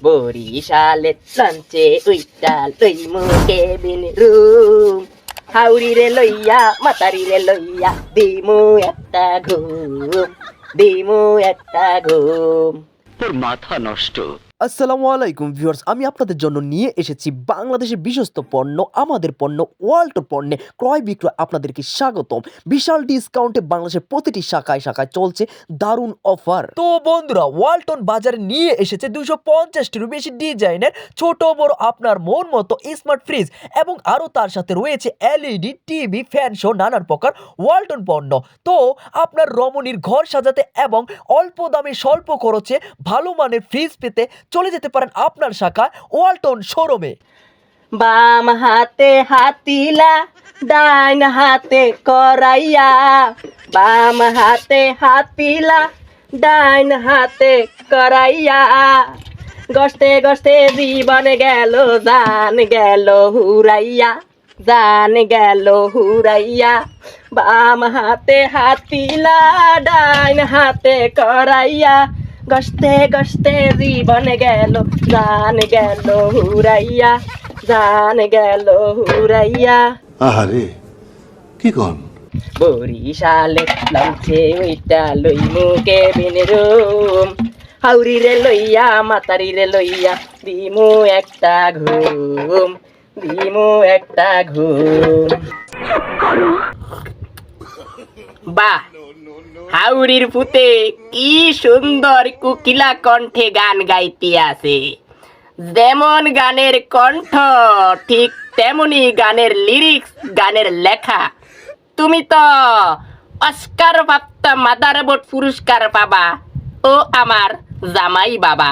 বরিশালের লঞ্চে উইটা লইমু cabin room, হাউরিরে লইয়া মাতারিরে লইয়া দিমু একটা ঘুম। তোর মাথা নষ্ট। আসসালামু আলাইকুম ভিউয়ার্স, আমি আপনাদের জন্য নিয়ে এসেছি বাংলাদেশের বিশ্বস্ত পণ্য, আমাদের পণ্য ওয়ালটন পণ্যে ক্রয় বিক্রয় আপনাদেরকে স্বাগতম। বিশাল ডিসকাউন্টে বাংলাদেশের প্রতিটি শাখায় শাখায় চলছে দারুণ অফার। তো বন্ধুরা, ওয়ালটন বাজারে নিয়ে এসেছে 250টিরও বেশি ডিজাইনের ছোট বড় আপনার মন মতো স্মার্ট ফ্রিজ এবং আরও তার সাথে রয়েছে এলইডি টিভি ফ্যান সহ নানান প্রকার ওয়ালটন পণ্য। তো আপনার রমণীর ঘর সাজাতে এবং অল্প দামে স্বল্প খরচে ভালো মানের ফ্রিজ পেতে চলে যেতে পারেন আপনার শাখায় ওয়ালটন শোরুমে। বাম হাতে হাতিলা, ডাইন হাতে করাইয়া, বাম হাতে হাতিলা, ডাইন হাতে করাইয়া, গস্তে গস্তে জীবন গেল, জান গেল হুরাইয়া, জান গেল হুরাইয়া। বাম হাতে হাতিলা, ডাইন হাতে করাইয়া, গস্তে গস্তে জীবন গেল, জান গেল হুরাইয়া, জান গেল হুরাইয়া। আহারে কি কন? বরিশালে লঞ্চে উইটা লইমু কেবিন রুম, হাউরিরে লইয়া মাতারিরে লইয়া দিমু একটা ঘুম। বাহ, হাউরির ফুতে কি সুন্দর কুকিলা কণ্ঠে গান গাইতে আছে। যেমন গানের কণ্ঠ ঠিক তেমনি গানের লিরিক্স, গানের লেখা। তুমি তো অস্কার প্রাপ্ত মাদারবোর্ড পুরস্কার পাবা ও আমার জামাই বাবা।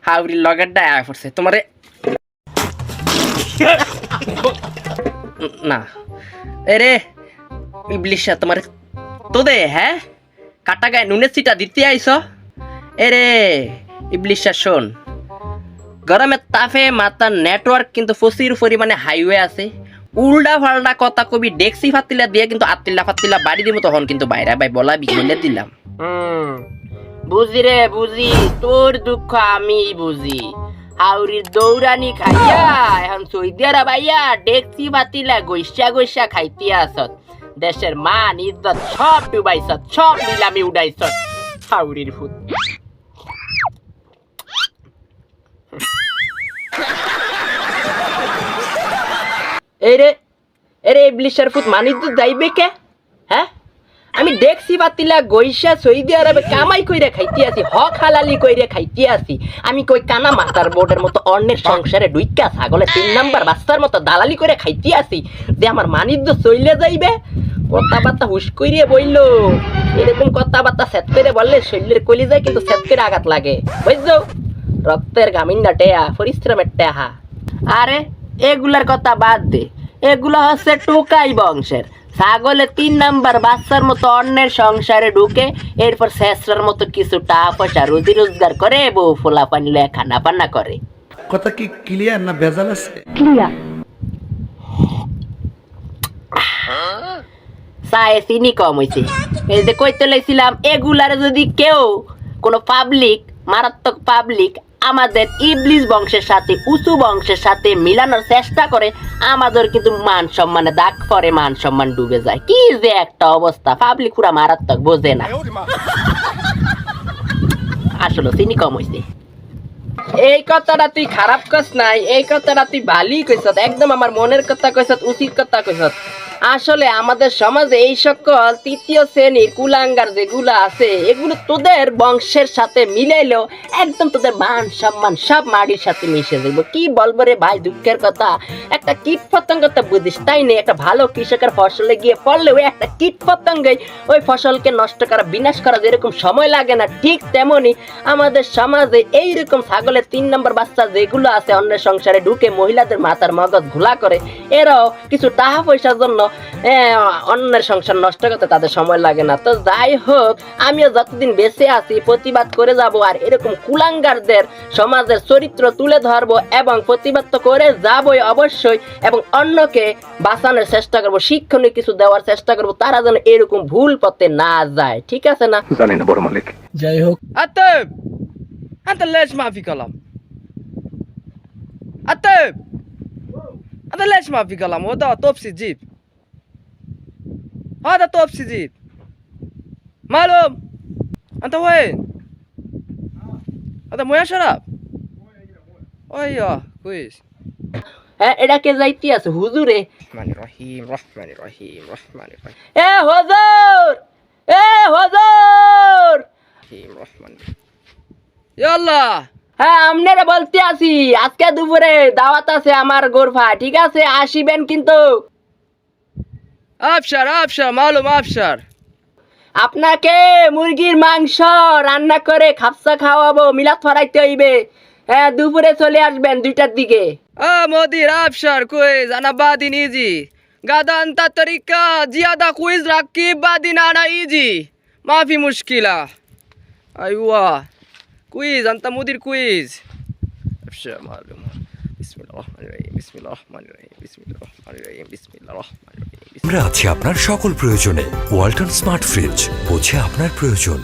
হাউরির লগের ডায়া পড়ছে তোমারে না এরে ইবলিশা, তোমার তো দে হ্যাঁ কাটা গায়ে নুনের চিটা দিতে আইস। এরে ইবলিশা শোন, গরমের তাপে মাথার নেটওয়ার্ক কিন্তু প্রচুর পরিমাণে হাইওয়ে আছে। উল্টা ফাল্টা কথা কবি ডেক্সি ফাতিলা দিয়ে কিন্তু আত্তিল্লা ফাতিল্লা বাড়ি দিব, তখন কিন্তু বাইরে ভাই বলা বিঘলে দিলাম। বুঝি রে বুঝি, তোর দুঃখ আমি বুঝি। হাউরির দৌড়ানি খাইয়া এখন সৌদি আরব আইয়া ডেক্সি ফাতিলা গৈসা গৈসা খাইতে আসত। দেশের মান ইজ্জত সব ডুবাইছত, সব নিলামি উড়াইছত। হাউরির ফুট এরে ইবলিশের ফুট মানিজ্য যাইবে কে? হ্যাঁ, আমি দেখছি পাতিলা গৈসা সৌদি আরবে কামাই কইরে খাইতে আসি, হক হালালি কইরে খাইতে আসি। আমি কই কানা মাতার বোর্ডের মতো অন্যের সংসারে ডুইকা ছাগলে 3 নাম্বার বাচ্চার মতো দালালি করে খাইতে আসি যে আমার মানিজ্য চইলে যাইবে। কথাবার্তা হুশ কইরে বইল, এরকম কথাবার্তা সেট করে বললে শরীরের কলি যায় কিন্তু সেট করে আঘাত লাগে, বুঝছো? রক্তের গামিন্ডা টেয়া, পরিশ্রমের টেহা। আরে এগুলার কথা বাদ দে, এগুলো হচ্ছে টোকাই বংশের। ছাগলে 3 নাম্বার বাচ্চার মতো অন্যের সংসারে ঢুকে এরপর শেষরার মতো কিছু টাকা পয়সা রুজি রোজগার করে বউ ফোলা পানি লয়ে খানা পান্না করে। কথা কি ক্লিয়ার না ভেজাল আছে? ক্লিয়ার। চায়ে চিনি কম হয়েছে। এই যে কইতে লাইছিলাম, এগুলার যদি কেউ কোনো পাবলিক, মারাত্মক পাবলিক আমাদের ইবলিশ বংশের সাথে উঁচু বংশের সাথে মিলানোর চেষ্টা করে, আমাদের কিন্তু মান সম্মানে দাগ পরে, মান সম্মান ডুবে যায়। কি যে একটা অবস্থা, পাবলিক পুরা মারাত্মক, বোঝে না। আসলে চিনি কম হয়েছে। এই কথাটা তুই খারাপ কস নাই, এই কথাটা তুই ভালোই কইছ, একদম আমার মনের কথা কইছ, উচিত কথা কইছ। আসলে আমাদের সমাজে এই সকল তৃতীয় শ্রেণীর কুলাঙ্গার যেগুলো আছে, এগুলো তোদের বংশের সাথে মিলাইলেও একদম তোদের মান সম্মান সব মাটির সাথে মিশে যাবো। কি বলবো রে ভাই, দুঃখের কথা। একটা কীট পতঙ্গ তো বুঝিস তাই নেই, একটা ভালো কৃষকের ফসলে গিয়ে পড়লে ওই একটা কীট পতঙ্গই ওই ফসলকে নষ্ট করা, বিনাশ করা যেরকম সময় লাগে না, ঠিক তেমনি আমাদের সমাজে এইরকম ছাগলের 3 নাম্বার বাচ্চা যেগুলো আছে অন্যের সংসারে ঢুকে মহিলাদের মাথার মগজ ঘোলা করে, এরাও কিছু টাকা পয়সার জন্য অন্যের সংসার নষ্ট করতে তাদের সময় লাগে না। তো যাই হোক, আমিও যতদিন বেঁচে আছি প্রতিবাদ করে যাব, আর এরকম কুলাঙ্গারদের সমাজের চরিত্র তুলে ধরবো এবং প্রতিবাদ তো করে যাবই অবশ্যই, এবং অন্যকে বাঁচানোর চেষ্টা করবো, শিক্ষণীয় কিছু দেওয়ার চেষ্টা করবো, তারা যেন এরকম ভুল পথে না যায়। ঠিক আছে না? জানি না বড় মালিক। যাই হোক, আচ্ছা انت ليش ما في كلام؟ الطيب انت ليش ما في كلام؟ هذا توبسي جيب، هذا توبسي جيب معلوم. انت وين؟ هذا مويه شراب. ايوه كويس. হ্যাঁ এটাকে যাইতে আছে হুজুরে। রহমানির রহিম রহমানির রহিম রহমানির রহিম। এ হুজুর, এ হুজুর, রহমান। ইয়াল্লাহ। হ্যাঁ আপনারা বলতে আছি আজকে দুপুরে দাওয়াত আছে আমার গোরফা, ঠিক আছে আসিবেন কিন্তু। আবশার আবশার মালুম আবশার। আপনাকে মুরগির মাংস রান্না করে খাপসা খাওয়াবো, মিলাদ ফরাইতে হইবে। হ্যাঁ দুপুরে চলে আসবেন 2টার দিকে। মোদির আবশার কুইজ আনা বাদিন ইজি গাদান তা তরিকা জিয়াদা কুইজ রাখি বাদিন আনা ইজি মাফি মুশকিলা। আইওয়া কুইজ আনতা মুদির কুইজ। আবশার মালুম। বিসমিল্লাহির রহমানির রহিম বিসমিল্লাহির রহমানির রহিম বিসমিল্লাহির রহমানির রহিম বিসমিল্লাহির রহমানির রহিম। আমরা আছি আপনার সকল প্রয়োজনে। ওয়ালটন স্মার্ট ফ্রিজ, বোঝে আপনার প্রয়োজন।